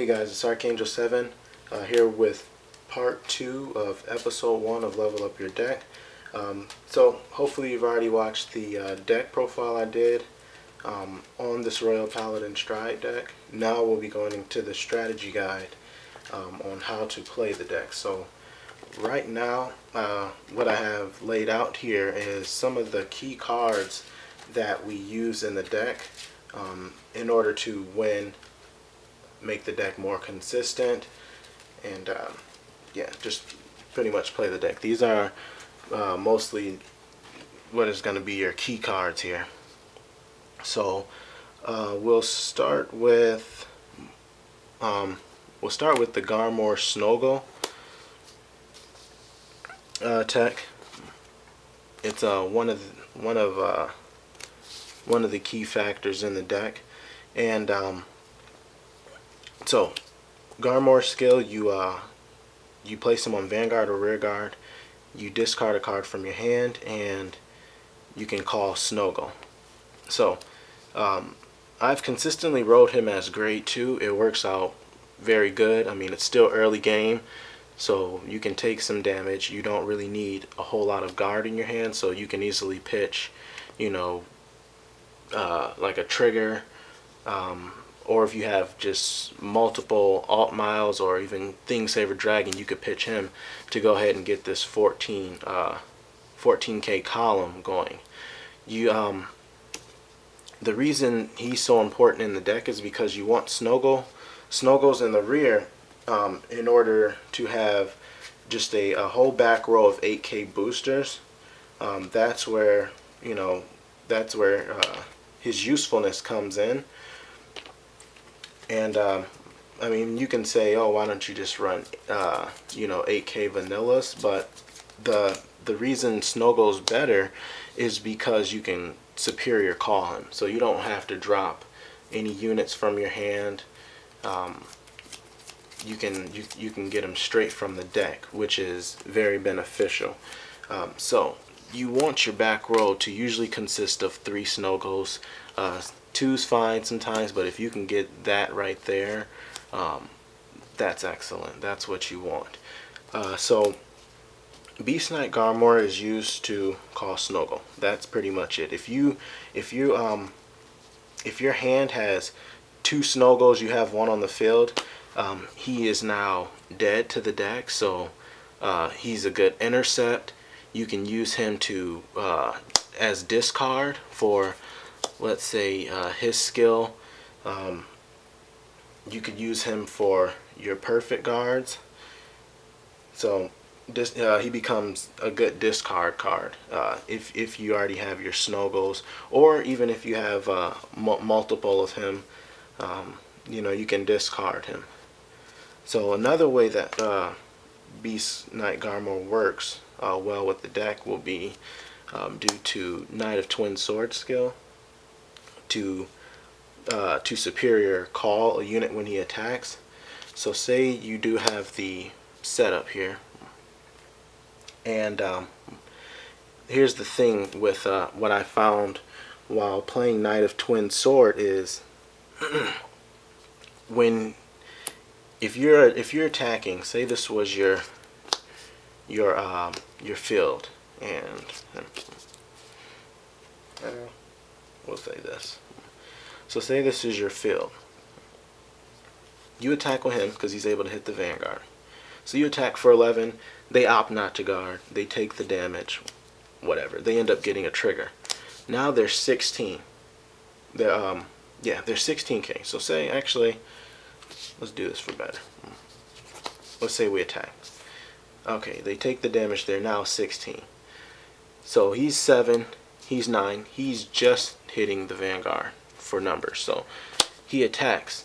Hey guys, it's Archangel7 here with part 2 of episode 1 of Level Up Your Deck. So hopefully you've already watched the deck profile I did on this Royal Paladin Stride deck. Now we'll be going into the strategy guide on how to play the deck. So right now what I have laid out here is some of the key cards that we use in the deck in order to win, make the deck more consistent, and yeah, just pretty much play the deck. These are mostly what is going to be your key cards here. So we'll start with the Garmore Snowgo tech. It's one of the key factors in the deck, and so Garmore skill, you place him on Vanguard or Rear Guard, you discard a card from your hand, and you can call Snowgo. So I've consistently rode him as grade 2. It works out very good. I mean, it's still early game, so you can take some damage. You don't really need a whole lot of guard in your hand, so you can easily pitch, you know, like a trigger, or if you have just multiple alt miles or even Thing Saver Dragon, you could pitch him to go ahead and get this 14k column going. The reason he's so important in the deck is because you want Snowgos in the rear in order to have just a whole back row of 8k boosters. That's where, you know, his usefulness comes in. And I mean, you can say, oh, why don't you just run you know, 8k vanillas, but the reason Snowgo's better is because you can superior call him, so you don't have to drop any units from your hand. You can get him straight from the deck, which is very beneficial. So you want your back row to usually consist of 3 Snowgos. 2's fine sometimes, but if you can get that right there, that's excellent. That's what you want. So Beast Knight Garmore is used to call Snowgo. That's pretty much it. If your hand has 2 Snowgos, you have one on the field, he is now dead to the deck, so he's a good intercept. You can use him to as discard for, let's say, his skill. You could use him for your perfect guards, so he becomes a good discard card if you already have your Snowgos, or even if you have multiple of him. You know, you can discard him. So another way that Beast Knight Garmore works well with the deck will be due to Knight of Twin Swords skill to superior call a unit when he attacks. So say you do have the setup here, and here's the thing with what I found while playing Knight of Twin Sword is if you're attacking, say this was your field, and we'll say this. So say this is your field. You attack with him because he's able to hit the Vanguard. So you attack for 11. They opt not to guard. They take the damage. Whatever. They end up getting a trigger. Now they're 16. They're 16k. So say, actually, let's do this for better. Let's say we attack. Okay, they take the damage. They're now 16. So he's 7. He's 9. He's just hitting the Vanguard for numbers. So he attacks.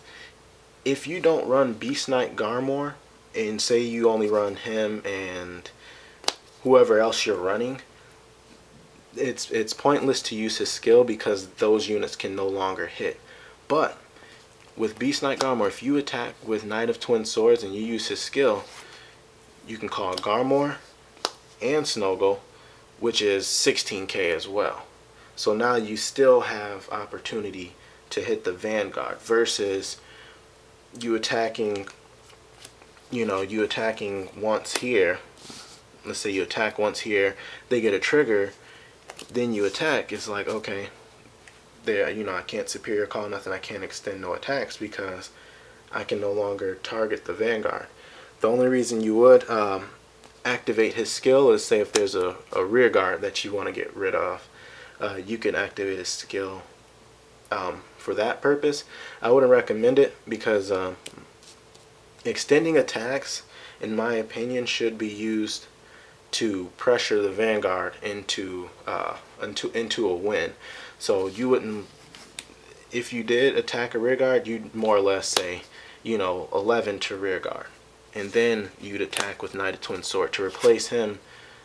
If you don't run Beast Knight Garmore, and say you only run him and whoever else you're running, it's pointless to use his skill because those units can no longer hit. But with Beast Knight Garmore, if you attack with Knight of Twin Swords and you use his skill, you can call Garmore and Snowgo, which is 16k as well. So now you still have opportunity to hit the Vanguard versus you attacking, you attacking once here. Let's say you attack once here, they get a trigger, then you attack. It's like, okay, there, I can't superior call nothing. I can't extend no attacks because I can no longer target the Vanguard. The only reason you would activate his skill is, say if there's a rear guard that you want to get rid of, you can activate his skill for that purpose. I wouldn't recommend it because extending attacks, in my opinion, should be used to pressure the Vanguard into a win. So you wouldn't, if you did attack a rear guard, you'd more or less say, 11 to rear guard, and then you'd attack with Knight of Twin Sword to replace him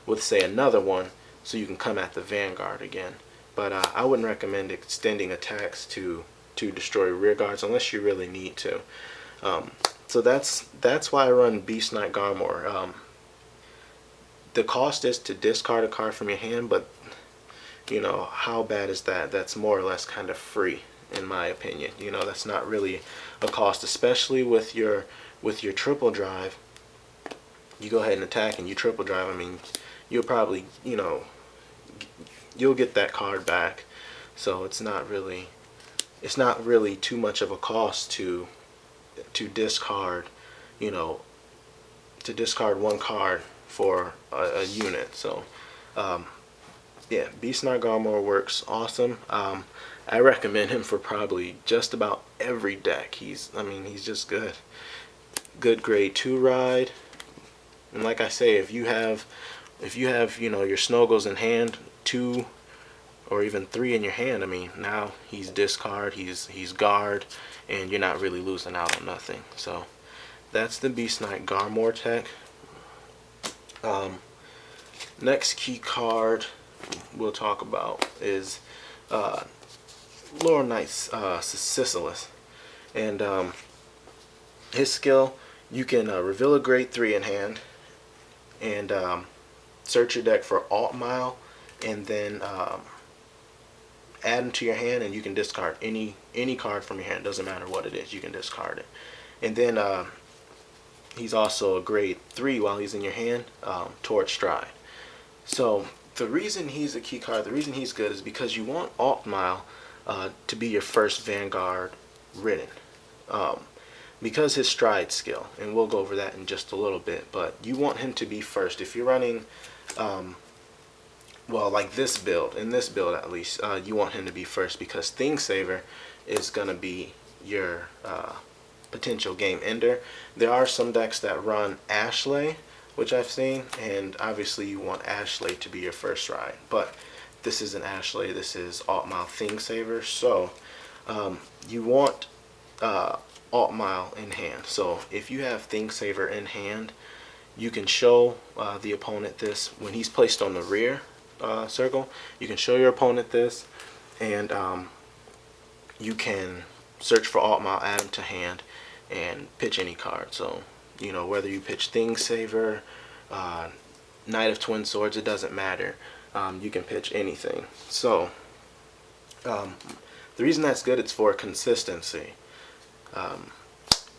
with, say, another one, so you can come at the Vanguard again. But I wouldn't recommend extending attacks to destroy rear guards unless you really need to. So that's why I run Beast Knight Garmore. The cost is to discard a card from your hand, but how bad is that? That's more or less kind of free, in my opinion. That's not really a cost, especially with your triple drive. You go ahead and attack and you triple drive. I mean, you'll probably you'll get that card back. So it's not really too much of a cost to discard one card for a unit. So yeah, Beast Knight Garmore works awesome. I recommend him for probably just about every deck. He's just good. Good grade 2 ride. And like I say, if you have your Snowgos in hand, 2 or even 3 in your hand, I mean, now he's discard, he's guard, and you're not really losing out on nothing. So that's the Beast Knight Garmore tech. Next key card we'll talk about is Lord Knight Sisyphus, and his skill, you can reveal a grade 3 in hand and search your deck for Alt Mile, and then add them to your hand, and you can discard any card from your hand. Doesn't matter what it is, you can discard it. And then he's also a grade 3 while he's in your hand, Torch Stride. So the reason he's a key card, the reason he's good, is because you want Alt Mile to be your first Vanguard ridden. Because his stride skill, and we'll go over that in just a little bit, but you want him to be first. If you're running, well, like this build, in this build at least, you want him to be first because Thingsaver is going to be your potential game ender. There are some decks that run Ashley, which I've seen, and obviously you want Ashley to be your first ride, but this isn't Ashley, this is Alt Mile Thingsaver. So you want Alt Mile in hand. So if you have Thingsaver in hand, you can show the opponent this when he's placed on the rear circle. You can show your opponent this, and you can search for Alt Mile, add him to hand, and pitch any card. So whether you pitch Thingsaver, Knight of Twin Swords, it doesn't matter. You can pitch anything. So the reason that's good, it's for consistency.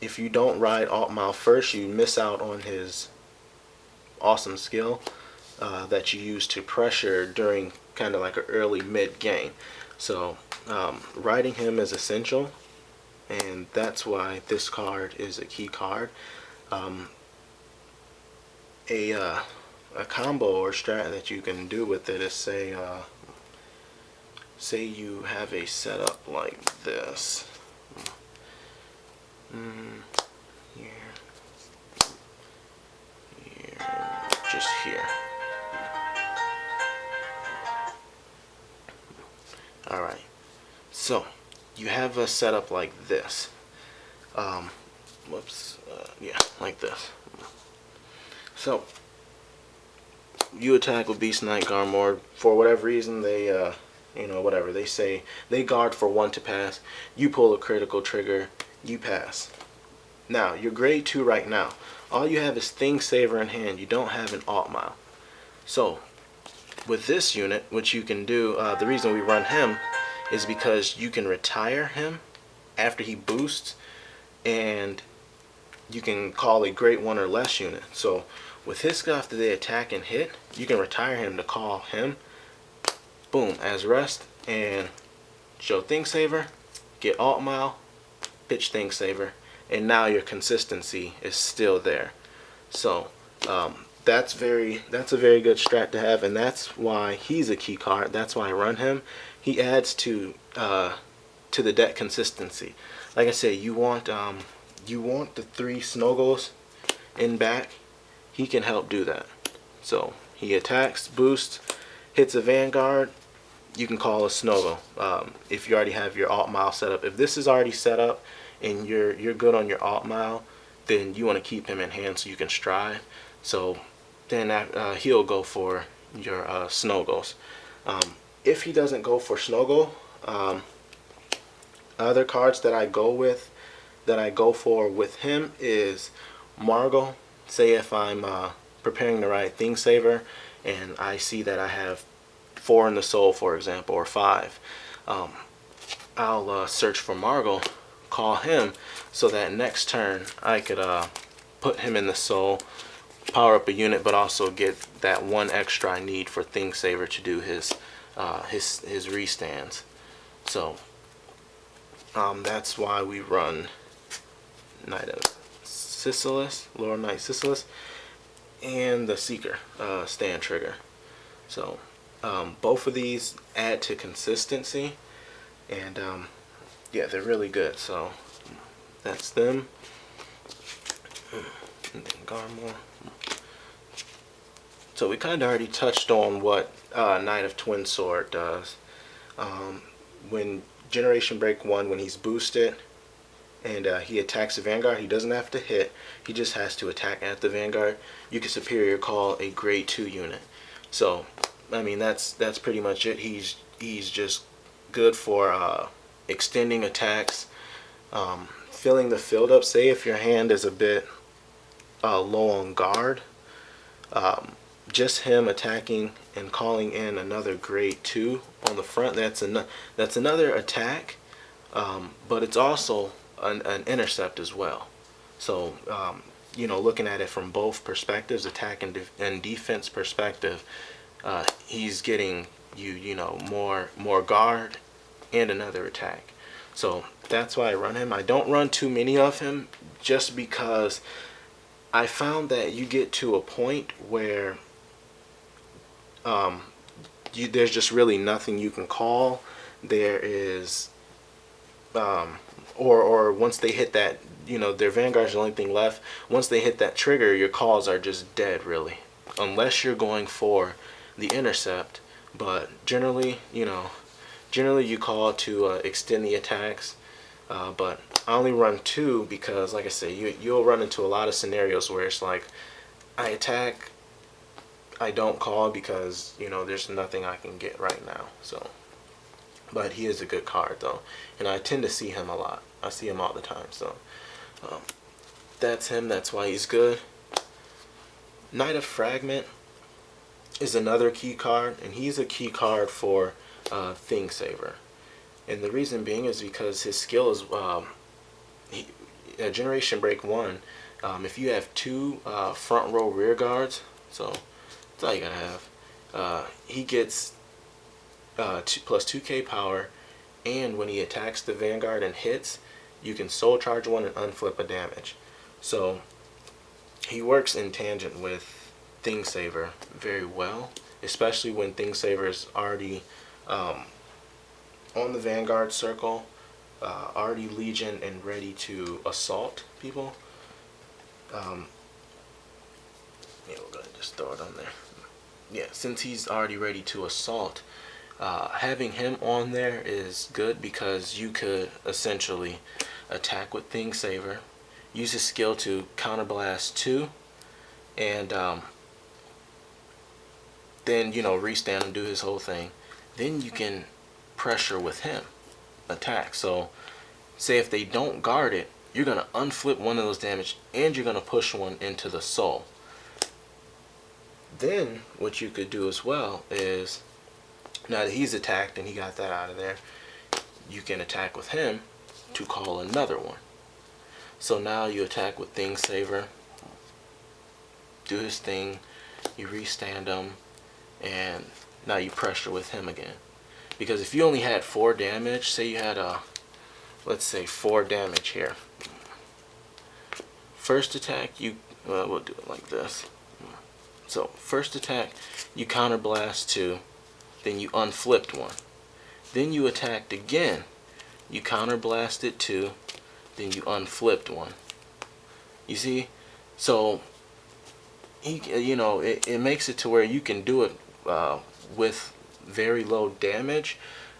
If you don't ride Alt Mile first, you miss out on his awesome skill that you use to pressure during kind of like an early mid game. So riding him is essential, and that's why this card is a key card. A combo or strat that you can do with it is, say you have a setup like this. Here, just here. Alright, so you have a setup like this. Yeah, like this. So you attack with Beast Knight Garmore. For whatever reason, they whatever they say, they guard for 1 to pass. You pull a critical trigger, you pass. Now you're grade 2 right now. All you have is Thingsaver in hand. You don't have an Alt Mile. So with this unit, what you can do, the reason we run him is because you can retire him after he boosts, and you can call a great one or less unit. So with his skill, after they attack and hit, you can retire him to call him, boom, as rest, and show Thing Saver, get Alt Mile, pitch Thing Saver, and now your consistency is still there. So that's a very good strat to have, and that's why he's a key card. That's why I run him. He adds to the deck consistency. Like I said, you want the 3 Snowgos in back. He can help do that. So he attacks, boosts, hits a Vanguard. You can call a Snowgo if you already have your Alt Mile set up. If this is already set up and you're good on your Alt Mile, then you want to keep him in hand so you can stride. So then he'll go for your Snowgos. If he doesn't go for Snowgo, other cards that I go for with him is Margot. Say if I'm preparing to write Thing Saver and I see that I have 4 in the soul, for example, or 5, I'll search for Margot, call him, so that next turn I could put him in the soul, power up a unit, but also get that 1 extra I need for Thing Saver to do his restands. So that's why we run Knight of Sisyphus, Lord Knight Sisyphus, and the Seeker stand trigger. So both of these add to consistency, and yeah, they're really good. So that's them. And then Garmore. So we kind of already touched on what Knight of Twin Sword does. When Generation Break 1, when he's boosted and he attacks the Vanguard, he doesn't have to hit. He just has to attack at the Vanguard. You can superior call a grade 2 unit. So I mean, that's pretty much it. He's just good for extending attacks, filling the field up. Say if your hand is a bit low on guard, just him attacking and calling in another grade 2 on the front, that's another attack, but it's also an intercept as well. So you know, looking at it from both perspectives, attack and defense perspective, he's getting you know, more guard and another attack. So that's why I run him. I don't run too many of him, just because I found that you get to a point where there's just really nothing you can call. There is or once they hit that, you know, their Vanguard's the only thing left. Once they hit that trigger, your calls are just dead, really, unless you're going for the intercept. But generally, you know, you call to extend the attacks. But I only run 2 because, like I say, you'll run into a lot of scenarios where it's like, I attack, I don't call because, you know, there's nothing I can get right now. So, but he is a good card though, and I tend to see him a lot. I see him all the time. So that's him. That's why he's good. Knight of Fragment is another key card, and he's a key card for Thing Saver. And the reason being is because his skill is Generation Break 1. If you have 2 front row rear guards, so that's all you gotta have. He gets plus 2k power, and when he attacks the Vanguard and hits, you can soul charge 1 and unflip a damage. So he works in tangent with Thing Saver very well, especially when Thing Saver is already on the Vanguard circle, already Legion and ready to assault people. Yeah, we're gonna just throw it on there. Yeah, since he's already ready to assault, having him on there is good because you could essentially attack with Thing Saver, use his skill to counterblast 2, and then, you know, restand and do his whole thing. Then you can pressure with him, attack. So say if they don't guard it, you're gonna unflip 1 of those damage and you're gonna push 1 into the soul. Then what you could do as well is, now that he's attacked and he got that out of there, you can attack with him to call another one. So now you attack with Thing Saver, do his thing, you restand him, and now you pressure with him again. Because if you only had 4 damage, say you had let's say 4 damage here. First attack, we'll do it like this. So first attack, you counterblast 2, then you unflipped 1. Then you attacked again, you counterblasted 2, then you unflipped 1. You see? So it makes it to where you can do it with very low damage,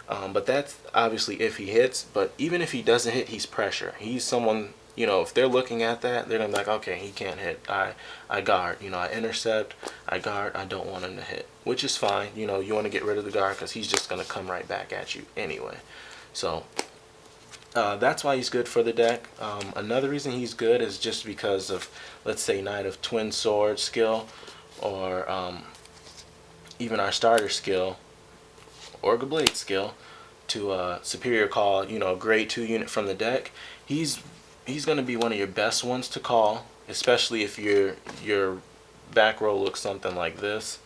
but that's obviously if he hits. But even if he doesn't hit, he's pressure. He's someone, if they're looking at that, they're gonna be like, okay, he can't hit. I guard, I intercept, I guard, I don't want him to hit, which is fine. You want to get rid of the guard because he's just gonna come right back at you anyway. So that's why he's good for the deck. Another reason he's good is just because of, let's say, Knight of Twin Swords skill, or even our starter skill, Orga Blade skill, to Superior Call, grade 2 unit from the deck. He's going to be one of your best ones to call, especially if your back row looks something like this.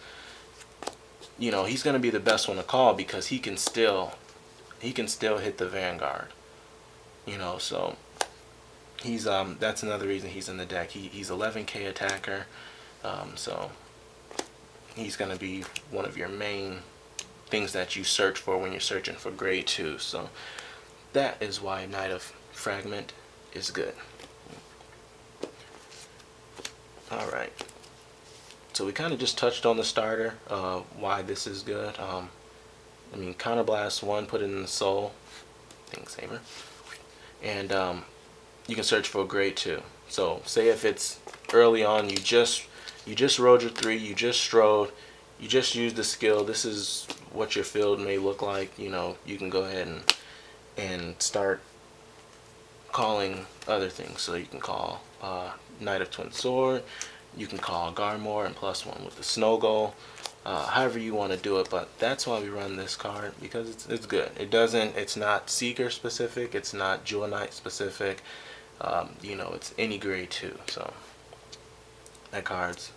He's going to be the best one to call because he can still hit the Vanguard. So he's that's another reason he's in the deck. He's 11k attacker, so he's gonna be one of your main things that you search for when you're searching for grade 2. So that is why Knight of Fragment is good. All right. So we kind of just touched on the starter, why this is good. Counterblast 1, put it in the soul, Thing Saver. And you can search for a grade 2. So say if it's early on, you just rolled your 3, you just strode, you just used the skill. This is what your field may look like. You can go ahead and start calling other things. So you can call Knight of Twin Sword, you can call Garmore and +1 with the Snowgo. However you want to do it, but that's why we run this card, because it's good. It's not Seeker specific, it's not Jewel Knight specific. It's any grade 2. So that card's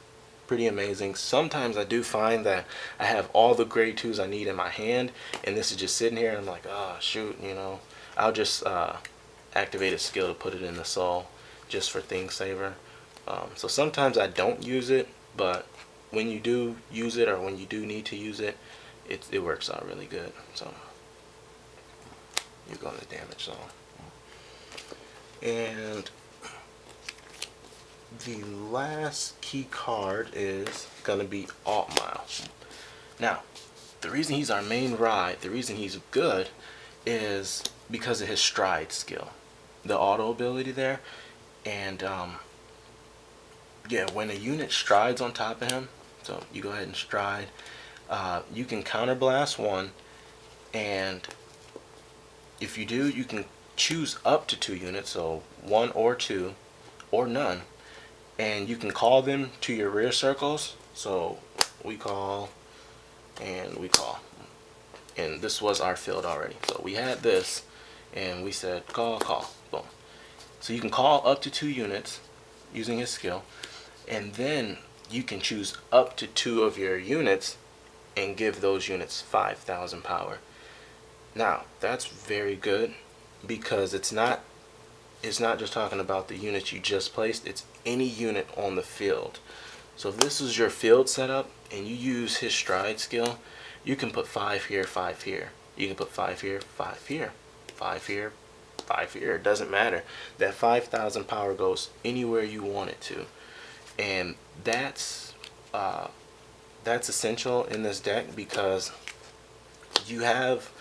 pretty amazing. Sometimes I do find that I have all the grade 2s I need in my hand, and this is just sitting here, and I'm like, oh shoot, I'll just activate a skill to put it in the soul just for Thing Saver. So sometimes I don't use it, but when you do use it, or when you do need to use it, it works out really good. So you go on the damage zone. And the last key card is gonna be Alt Mile. Now, the reason he's our main ride, the reason he's good, is because of his stride skill, the auto ability there. And yeah, when a unit strides on top of him, so you go ahead and stride, you can counterblast 1, and if you do, you can choose up to 2 units, so 1 or 2 or none, and you can call them to your rear circles. So we call and we call, and this was our field already. So we had this, and we said call, boom. So you can call up to 2 units using his skill, and then you can choose up to 2 of your units and give those units 5,000 power. Now that's very good, because it's not just talking about the units you just placed, it's any unit on the field. So if this is your field setup and you use his stride skill, you can put 5 here, 5 here. You can put 5 here, 5 here, 5 here, 5 here. It doesn't matter. That 5,000 power goes anywhere you want it to. And that's essential in this deck, because you have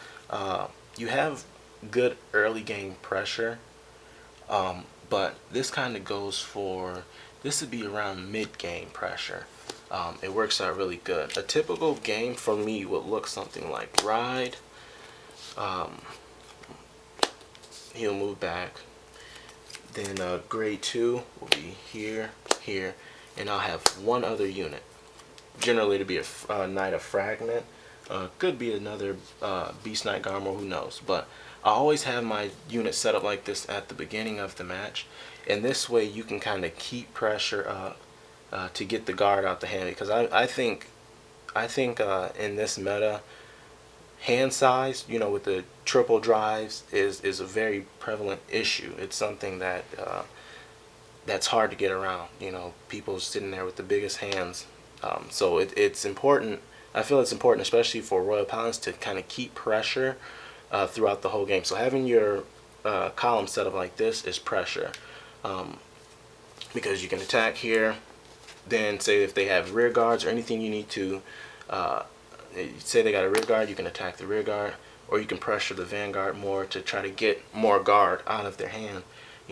good early game pressure, but this kind of goes for, this would be around mid game pressure. It works out really good. A typical game for me would look something like ride. He'll move back. Then grade 2 will be here, here, and I'll have 1 other unit. Generally to be a Knight of Fragment. Could be another Beast Knight Garmore, who knows. But I always have my unit set up like this at the beginning of the match, and this way you can kind of keep pressure up to get the guard out the hand, because I think in this meta, hand size, with the triple drives is a very prevalent issue. It's something that that's hard to get around. People sitting there with the biggest hands. So it's important. I feel it's important, especially for Royal Paladins, to kind of keep pressure throughout the whole game. So having your column set up like this is pressure, because you can attack here. Then say if they have rear guards or anything you need to, say they got a rear guard, you can attack the rear guard, or you can pressure the Vanguard more to try to get more guard out of their hand.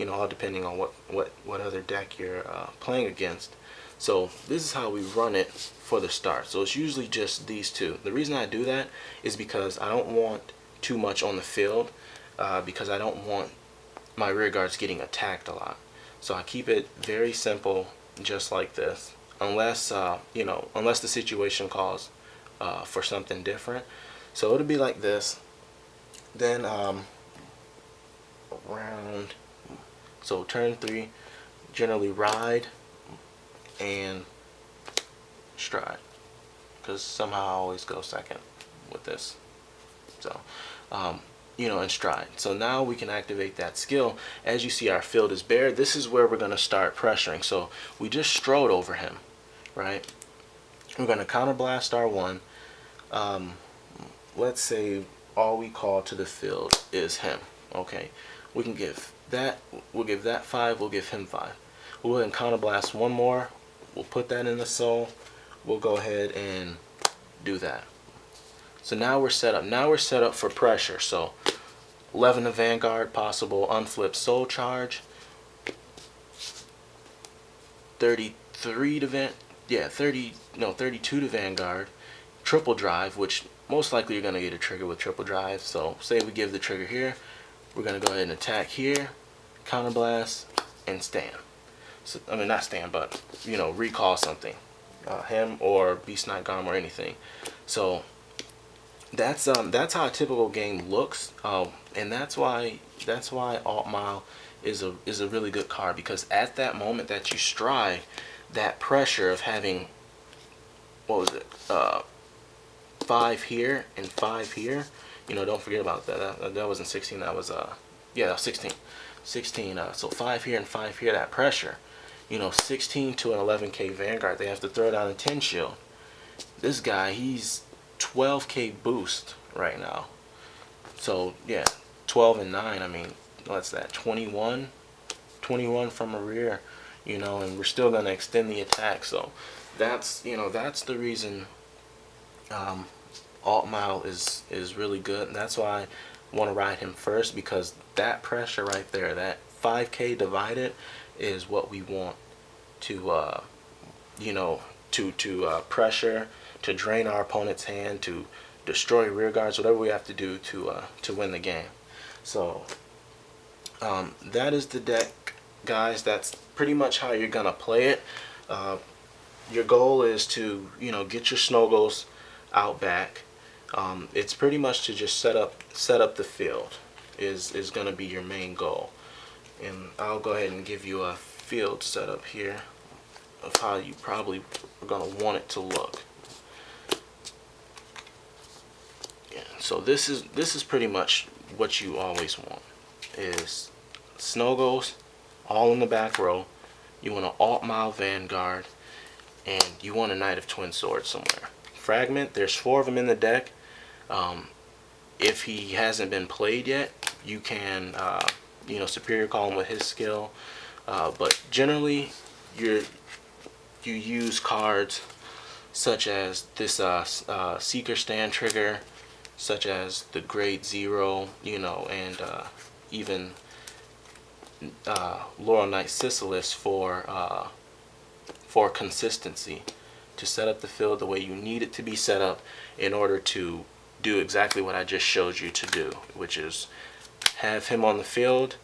All depending on what other deck you're playing against. So this is how we run it for the start. So it's usually just these two. The reason I do that is because I don't want too much on the field, because I don't want my rear guards getting attacked a lot. So I keep it very simple, just like this, unless unless the situation calls for something different. So it'll be like this. Then round. So turn 3, generally ride and stride, because somehow I always go second with this. So and stride. So now we can activate that skill. As you see, our field is bare. This is where we're going to start pressuring. So we just strode over him, right? We're going to counterblast our 1. Let's say all we call to the field is him. Okay, we can give that. We'll give that 5. We'll give him 5. We'll go ahead and counterblast 1 more. We'll put that in the soul. We'll go ahead and do that. So now we're set up. Now we're set up for pressure. So 11 to Vanguard, possible unflipped soul charge. 33 to 32 to Vanguard. Triple drive, which most likely you're gonna get a trigger with triple drive. So say we give the trigger here, we're gonna go ahead and attack here, counterblast, and stand. So I mean, not stand, but recall something, him or Beast Knight, Garmore, or anything. So that's how a typical game looks, and that's why Alt Mile is a really good card, because at that moment that you stride, that pressure of having, what was it, 5 here and 5 here, don't forget about that. That wasn't 16. That was 16. So 5 here and 5 here. That pressure, 16 to an 11k Vanguard. They have to throw down a 10 shield. This guy, he's 12k boost right now. So yeah, 12 and 9. I mean, what's that? 21 from a rear. And we're still gonna extend the attack. So that's the reason Alt Mile is really good. And that's why I want to ride him first, because that pressure right there, that 5k divided, is what we want to pressure, to drain our opponent's hand, to destroy rear guards, whatever we have to do to win the game. So that is the deck, guys. That's pretty much how you're gonna play it. Your goal is to get your Snowgos out back. It's pretty much to just set up the field is gonna be your main goal. And I'll go ahead and give you a field setup here of how you probably are gonna want it to look. Yeah, so this is pretty much what you always want, is Snowgos all in the back row. You want an Alt Mile Vanguard, and you want a Knight of Twin Swords somewhere. Fragment, there's 4 of them in the deck. If he hasn't been played yet, you can superior call him with his skill, but generally you use cards such as this Seeker Stand trigger, such as the Grade 0, and even Laurel Knight Sisylis for consistency, to set up the field the way you need it to be set up in order to do exactly what I just showed you to do, which is have him on the field,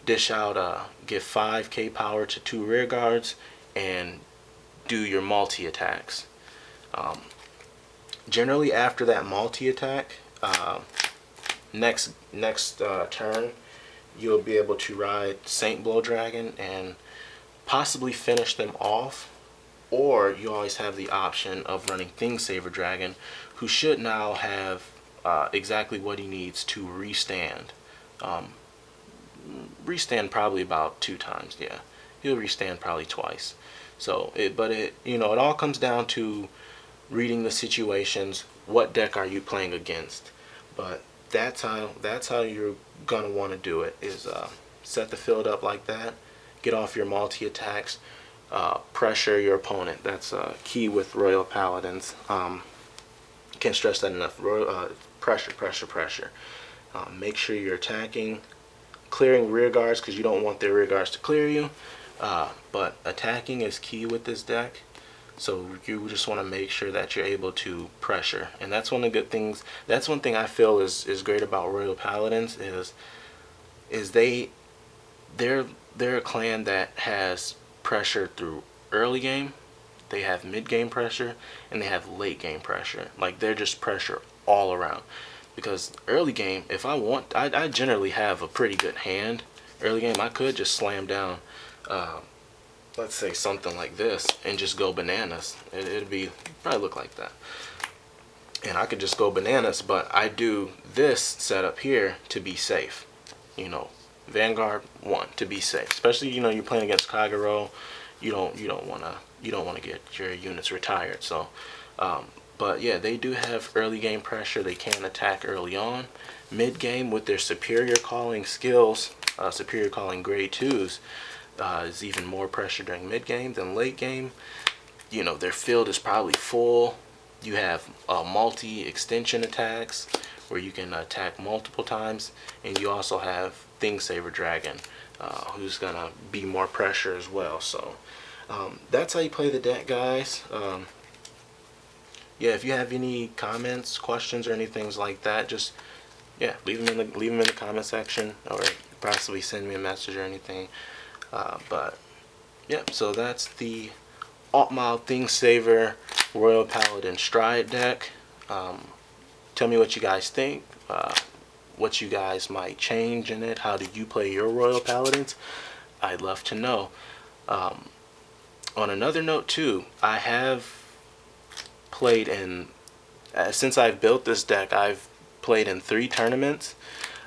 dish out, give 5k power to 2 rear guards, and do your multi attacks. Generally after that multi attack, next turn, you'll be able to ride Saint Blow Dragon and possibly finish them off, or you always have the option of running Thingsaver Dragon, who should now have exactly what he needs to restand. Restand probably about 2 times. Yeah, he'll restand probably twice. So it all comes down to reading the situations. What deck are you playing against? But that's how you're gonna want to do it, is set the field up like that, get off your multi attacks, pressure your opponent. That's key with Royal Paladins. Can't stress that enough. Pressure. Make sure you're attacking, clearing rear guards, because you don't want their rear guards to clear you. But attacking is key with this deck. So you just want to make sure that you're able to pressure, and that's one of the good things. That's one thing I feel is great about Royal Paladins is they're a clan that has pressure through early game, they have mid game pressure, and they have late game pressure. Like, they're just pressure all around. Because early game, if I want, I generally have a pretty good hand. Early game, I could just slam down, let's say something like this, and just go bananas. It'd probably look like that. And I could just go bananas, but I do this setup here to be safe. Vanguard 1 to be safe. Especially, you're playing against Kagero. You don't wanna get your units retired. So, but yeah, they do have early game pressure. They can attack early on. Mid game, with their superior calling skills, superior calling grade 2s, is even more pressure during mid game than late game. Their field is probably full. You have multi extension attacks where you can attack multiple times, and you also have Thingsaver Dragon, who's gonna be more pressure as well. So that's how you play the deck, guys. Yeah, if you have any comments, questions, or anything like that, just leave them in the comment section, or possibly send me a message or anything. But yeah, so that's the Altmile Thingsaver Royal Paladin Stride deck. Tell me what you guys think, what you guys might change in it. How do you play your Royal Paladins? I'd love to know. On another note too, I have played in, since I've built this deck, I've played in 3 tournaments.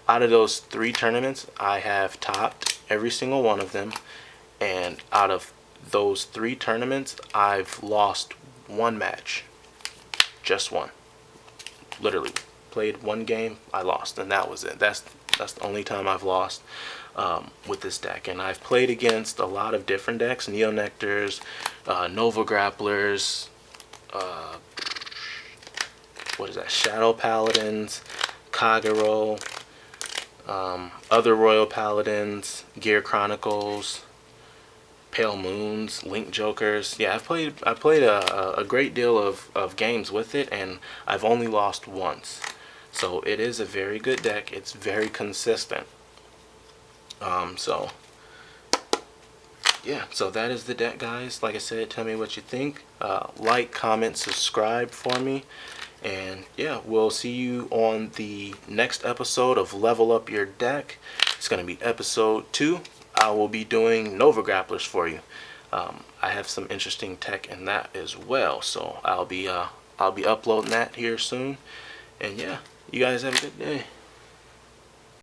Out of those 3 tournaments, I have topped every single one of them, and out of those 3 tournaments, I've lost 1 match. Just 1. Literally played 1 game, I lost, and that was it. That's the only time I've lost with this deck. And I've played against a lot of different decks: Neo Nectars, Nova Grapplers, what is that? Shadow Paladins, Kagero, other Royal Paladins, Gear Chronicles, Pale Moons, Link Jokers. Yeah, I've played a great deal of games with it, and I've only lost once. So it is a very good deck. It's very consistent. So yeah, so that is the deck, guys. Like I said, tell me what you think. Like, comment, subscribe for me. And yeah, we'll see you on the next episode of Level Up Your Deck. It's going to be episode 2. I will be doing Nova Grapplers for you. I have some interesting tech in that as well, so I'll be uploading that here soon. And yeah, you guys have a good day.